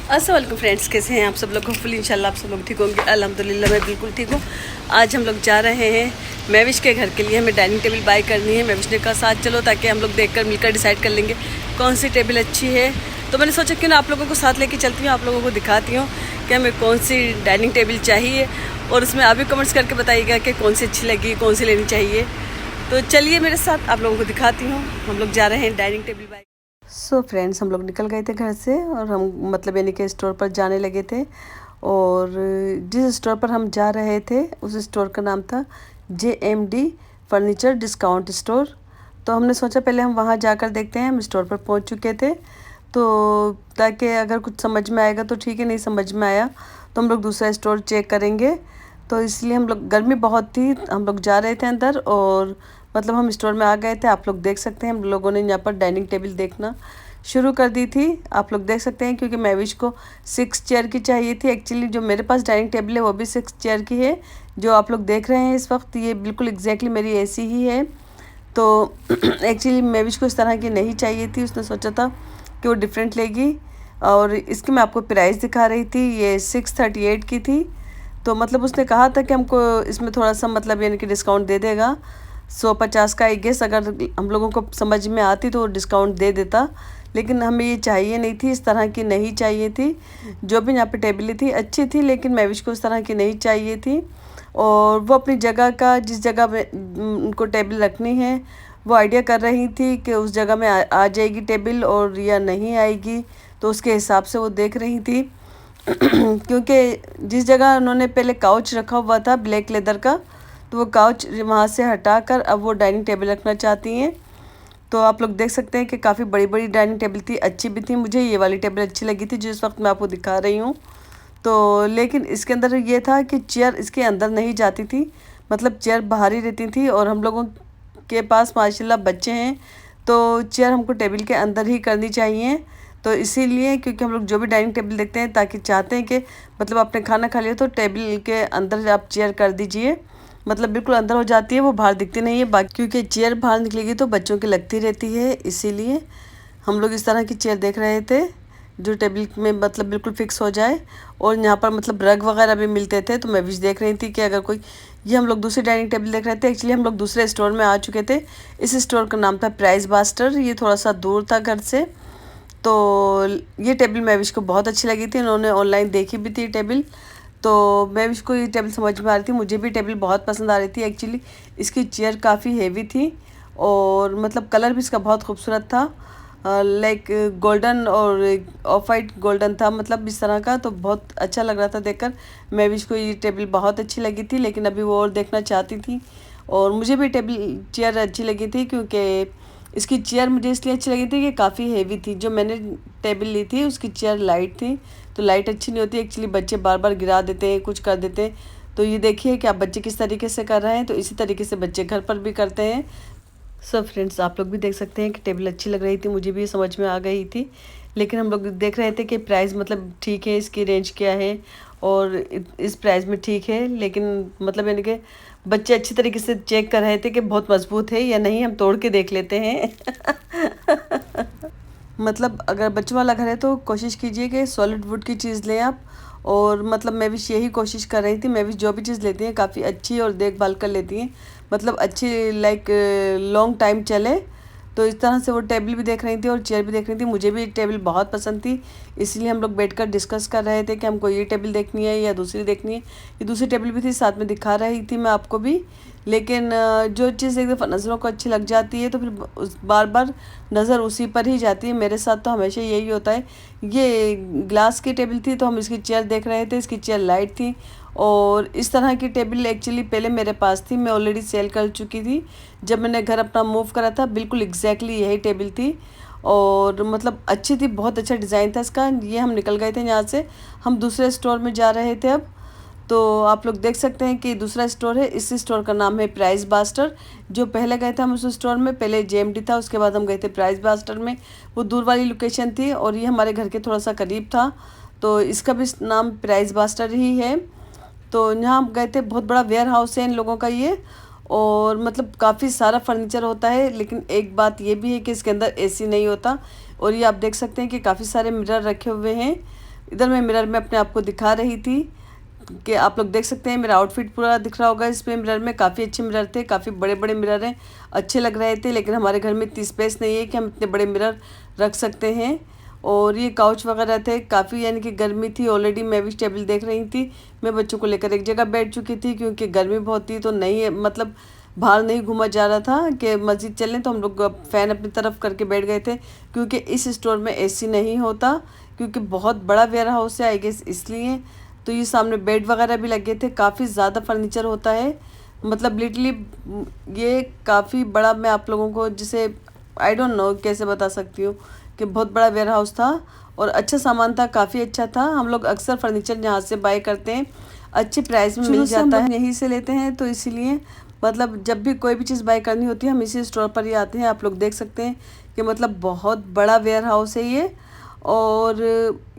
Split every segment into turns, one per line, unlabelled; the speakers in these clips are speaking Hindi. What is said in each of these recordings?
अस्सलाम वालेकुम फ्रेंड्स, कैसे हैं आप सब लोग। होपफुली इंशाल्लाह आप सब लोग ठीक होंगे। अल्हम्दुलिल्लाह मैं बिल्कुल ठीक हूँ। आज हम लोग जा रहे हैं महविश के घर के लिए। हमें डाइनिंग टेबल बाय करनी है। महविश ने कहा साथ चलो ताकि हम लोग देखकर मिलकर डिसाइड कर लेंगे कौन सी टेबल अच्छी है। तो मैंने सोचा क्यों ना आप लोगों को साथ लेके चलती हूँ, आप लोगों को दिखाती हूँ कि हमें कौन सी डाइनिंग टेबल चाहिए, और उसमें आप भी कमेंट्स करके बताइएगा कि कौन सी अच्छी लगी, कौन सी लेनी चाहिए। तो चलिए मेरे साथ, आप लोगों को दिखाती हूँ। हम लोग जा रहे हैं dining table by. So friends, हम लोग निकल गए थे घर से और हम मतलब यानी कि स्टोर पर जाने लगे थे। और जिस स्टोर पर हम जा रहे थे उस स्टोर का नाम था JMD फर्नीचर डिस्काउंट स्टोर। तो हमने सोचा पहले हम वहाँ जाकर देखते हैं। हम स्टोर पर पहुँच चुके थे, तो ताकि अगर कुछ समझ में आएगा तो ठीक है, नहीं समझ में आया तो हम लोग दूसरा स्टोर चेक करेंगे। तो इसलिए हम लोग, गर्मी बहुत थी, हम लोग जा रहे थे अंदर और मतलब हम स्टोर में आ गए थे। आप लोग देख सकते हैं हम लोगों ने यहाँ पर डाइनिंग टेबल देखना शुरू कर दी थी। आप लोग देख सकते हैं क्योंकि महविश को 6 चेयर की चाहिए थी। एक्चुअली जो मेरे पास डाइनिंग टेबल है वो भी 6 चेयर की है। जो आप लोग देख रहे हैं इस वक्त, ये बिल्कुल एग्जैक्टली मेरी ऐसी ही है। तो एक्चुअली महविश को इस तरह की नहीं चाहिए थी। उसने सोचा था कि वो डिफरेंट लेगी। और इसकी मैं आपको प्राइस दिखा रही थी, ये 638 की थी। तो मतलब उसने कहा था कि हमको इसमें थोड़ा सा मतलब यानी कि डिस्काउंट दे देगा 150 का। आई गेस अगर हम लोगों को समझ में आती तो डिस्काउंट दे देता, लेकिन हमें ये चाहिए नहीं थी, इस तरह की नहीं चाहिए थी। जो भी यहाँ पे टेबलें थी अच्छी थी, लेकिन महविश को इस तरह की नहीं चाहिए थी। और वो अपनी जगह का, जिस जगह में उनको टेबल रखनी है, वो आइडिया कर रही थी कि उस जगह में आ जाएगी टेबल और या नहीं आएगी। तो उसके हिसाब से वो देख रही थी क्योंकि जिस जगह उन्होंने पहले काउच रखा हुआ था ब्लैक लेदर का, तो वो काउच वहाँ से हटाकर अब वो डाइनिंग टेबल रखना चाहती हैं। तो आप लोग देख सकते हैं कि काफ़ी बड़ी बड़ी डाइनिंग टेबल थी, अच्छी भी थी। मुझे ये वाली टेबल अच्छी लगी थी जिस वक्त मैं आपको दिखा रही हूँ। तो लेकिन इसके अंदर ये था कि चेयर इसके अंदर नहीं जाती थी, मतलब चेयर बाहर ही रहती थी। और हम लोगों के पास माशाल्लाह बच्चे हैं, तो चेयर हमको टेबल के अंदर ही करनी चाहिए। तो इसीलिए क्योंकि हम लोग जो भी डाइनिंग टेबल देखते हैं, ताकि चाहते हैं कि मतलब आपने खाना खा लिया तो टेबल के अंदर आप चेयर कर दीजिए, मतलब बिल्कुल अंदर हो जाती है, वो बाहर दिखती नहीं है। बाकी क्योंकि चेयर बाहर निकलेगी तो बच्चों की लगती रहती है, इसीलिए हम लोग इस तरह की चेयर देख रहे थे जो टेबल में मतलब बिल्कुल फिक्स हो जाए। और यहाँ पर मतलब रग वगैरह भी मिलते थे। तो मैं भी देख रही थी कि अगर कोई, ये हम लोग दूसरी डाइनिंग टेबल देख रहे थे। एक्चुअली हम लोग दूसरे स्टोर में आ चुके थे। इस स्टोर का नाम था प्राइस बास्टर। ये थोड़ा सा दूर था घर से। तो ये टेबल महविश को बहुत अच्छी लगी थी, उन्होंने ऑनलाइन देखी भी थी टेबल। तो महविश को ये टेबल समझ में आ रही थी, मुझे भी टेबल बहुत पसंद आ रही थी। एक्चुअली इसकी चेयर काफ़ी हेवी थी और मतलब कलर भी इसका बहुत खूबसूरत था, लाइक गोल्डन और ऑफ वाइट गोल्डन था, मतलब इस तरह का। तो बहुत अच्छा लग रहा था देखकर। महविश को ये टेबल बहुत अच्छी लगी थी, लेकिन अभी वो और देखना चाहती थी। और मुझे भी टेबल चेयर अच्छी लगी थी क्योंकि इसकी चेयर मुझे इसलिए अच्छी लगी थी कि काफ़ी हेवी थी। जो मैंने टेबल ली थी उसकी चेयर लाइट थी, तो लाइट अच्छी नहीं होती। एक्चुअली बच्चे बार बार गिरा देते हैं, कुछ कर देते हैं। तो ये देखिए कि आप बच्चे किस तरीके से कर रहे हैं, तो इसी तरीके से बच्चे घर पर भी करते हैं। सब फ्रेंड्स, आप लोग भी देख सकते हैं कि टेबल अच्छी लग रही थी, मुझे भी समझ में आ गई थी। लेकिन हम लोग देख रहे थे कि प्राइस मतलब ठीक है, इसकी रेंज क्या है और इस प्राइस में ठीक है। लेकिन मतलब यानी कि बच्चे अच्छी तरीके से चेक कर रहे थे कि बहुत मजबूत है या नहीं, हम तोड़ के देख लेते हैं मतलब अगर बच्चों वाला घर है तो कोशिश कीजिए कि सॉलिड वुड की चीज़ लें आप। और मतलब मैं भी यही कोशिश कर रही थी। मैं भी जो भी चीज़ लेती हैं काफ़ी अच्छी और देखभाल कर लेती हैं, मतलब अच्छी, लाइक लॉन्ग टाइम चले। तो इस तरह से वो टेबल भी देख रही थी और चेयर भी देख रही थी। मुझे भी टेबल बहुत पसंद थी, इसलिए हम लोग बैठकर डिस्कस कर रहे थे कि हमको ये टेबल देखनी है या दूसरी देखनी है। ये दूसरी टेबल भी थी, साथ में दिखा रही थी मैं आपको भी। लेकिन जो चीज़ एक दफ़ा नज़रों को अच्छी लग जाती है तो फिर उस बार बार नज़र उसी पर ही जाती है। मेरे साथ तो हमेशा यही होता है। ये ग्लास की टेबल थी तो हम इसकी चेयर देख रहे थे, इसकी चेयर लाइट थी। और इस तरह की टेबल एक्चुअली पहले मेरे पास थी, मैं ऑलरेडी सेल कर चुकी थी जब मैंने घर अपना मूव करा था। बिल्कुल एग्जैक्टली यही टेबल थी और मतलब अच्छी थी, बहुत अच्छा डिज़ाइन था इसका। ये हम निकल गए थे यहाँ से, हम दूसरे स्टोर में जा रहे थे अब। तो आप लोग देख सकते हैं कि दूसरा स्टोर है, इस स्टोर का नाम है प्राइस बास्टर। जो पहले गए थे हम उस स्टोर में, पहले JMD था, उसके बाद हम गए थे प्राइस बास्टर में। वो दूर वाली लोकेशन थी और ये हमारे घर के थोड़ा सा करीब था, तो इसका भी नाम प्राइस बास्टर ही है। तो यहाँ हम गए थे, बहुत बड़ा वेयर हाउस है इन लोगों का ये, और मतलब काफ़ी सारा फर्नीचर होता है। लेकिन एक बात ये भी है कि इसके अंदर AC नहीं होता। और ये आप देख सकते हैं कि काफ़ी सारे मिरर रखे हुए हैं इधर मैं मिरर में अपने आप को दिखा रही थी कि आप लोग देख सकते हैं मेरा आउटफिट पूरा दिख रहा होगा इसमें मिरर में। काफ़ी अच्छे मिरर थे, काफ़ी बड़े बड़े मिरर हैं, अच्छे लग रहे थे, लेकिन हमारे घर में इतनी स्पेस नहीं है कि हम इतने बड़े मिरर रख सकते हैं। और ये काउच वगैरह थे, काफ़ी यानी कि गर्मी थी ऑलरेडी। मैं भी टेबल देख रही थी, मैं बच्चों को लेकर एक जगह बैठ चुकी थी क्योंकि गर्मी बहुत थी, तो नहीं मतलब बाहर नहीं घूमा जा रहा था कि मस्जिद चलें, तो हम लोग फ़ैन अपनी तरफ करके बैठ गए थे क्योंकि इस स्टोर में एसी नहीं होता, क्योंकि बहुत बड़ा वेयर हाउस है आई गेस इसलिए। तो ये सामने बेड वगैरह भी लगे थे, काफ़ी ज़्यादा फर्नीचर होता है, मतलब लिटरली ये काफ़ी बड़ा, मैं आप लोगों को जिसे आई डोंट नो कैसे बता सकती हूँ कि बहुत बड़ा वेयर हाउस था और अच्छा सामान था, काफ़ी अच्छा था। हम लोग अक्सर फर्नीचर यहाँ से बाय करते हैं, अच्छे प्राइस में मिल जाता है, यहीं से लेते हैं, तो इसीलिए मतलब जब भी कोई भी चीज़ बाय करनी होती है हम इसी स्टोर पर ही आते हैं। आप लोग देख सकते हैं कि मतलब बहुत बड़ा वेयर हाउस है ये, और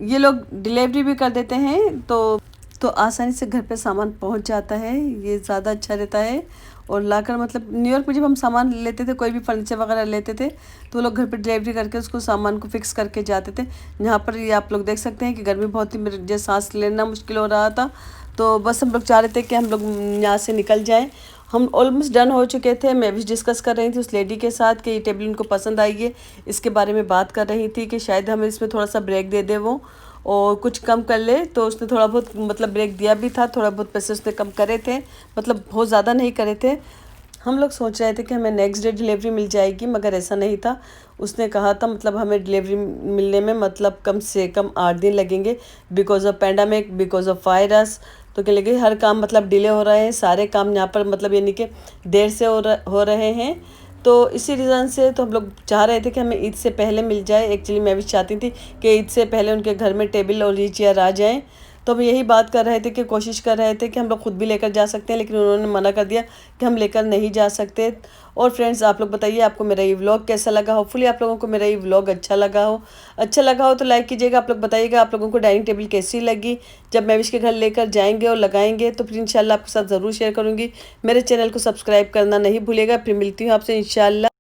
ये लोग डिलीवरी भी कर देते हैं, तो आसानी से घर पे सामान पहुंच जाता है, ये ज़्यादा अच्छा रहता है। और लाकर मतलब न्यूयॉर्क में जब हम सामान लेते थे, कोई भी फर्नीचर वगैरह लेते थे, तो वो लोग घर पे डिलीवरी करके उसको सामान को फिक्स करके जाते थे। यहाँ पर ये आप लोग देख सकते हैं कि गर्मी बहुत ही, मेरे जैसे सांस लेना मुश्किल हो रहा था, तो बस हम लोग चाह रहे थे कि हम लोग यहाँ से निकल जाएं। हम ऑलमोस्ट डन हो चुके थे। मैं भी डिस्कस कर रही थी उस लेडी के साथ कि ये टेबल उनको पसंद आई है, इसके बारे में बात कर रही थी कि शायद हमें इसमें थोड़ा सा ब्रेक दे दे वो और कुछ कम कर ले। तो उसने थोड़ा बहुत मतलब ब्रेक दिया भी था, थोड़ा बहुत पैसे उसने कम करे थे, मतलब बहुत ज़्यादा नहीं करे थे। हम लोग सोच रहे थे कि हमें नेक्स्ट डे डिलीवरी मिल जाएगी, मगर ऐसा नहीं था। उसने कहा था मतलब हमें डिलीवरी मिलने में मतलब कम से कम 8 दिन लगेंगे, because of pandemic, because of virus. तो क्या लगे हर काम मतलब डिले हो रहे हैं, सारे काम यहाँ पर मतलब यानी कि देर से हो रहे हैं। तो इसी रीज़न से तो हम लोग चाह रहे थे कि हमें ईद से पहले मिल जाए। एक्चुअली मैं भी चाहती थी कि ईद से पहले उनके घर में टेबल और ये चेयर आ जाएँ। तो हम यही बात कर रहे थे कि कोशिश कर रहे थे कि हम लोग खुद भी लेकर जा सकते हैं, लेकिन उन्होंने मना कर दिया कि हम लेकर नहीं जा सकते। और फ्रेंड्स आप लोग बताइए आपको मेरा ये व्लॉग कैसा लगा। होपफुली आप लोगों को मेरा ये व्लॉग अच्छा लगा हो तो लाइक कीजिएगा। आप लोग बताइएगा आप लोगों को डाइनिंग टेबल कैसी लगी। जब मैविश के घर लेकर जाएंगे और लगाएंगे तो फिर इंशाल्लाह आपके साथ ज़रूर शेयर करूँगी। मेरे चैनल को सब्सक्राइब करना नहीं भूलिएगा। फिर मिलती हूँ आपसे इंशाल्लाह।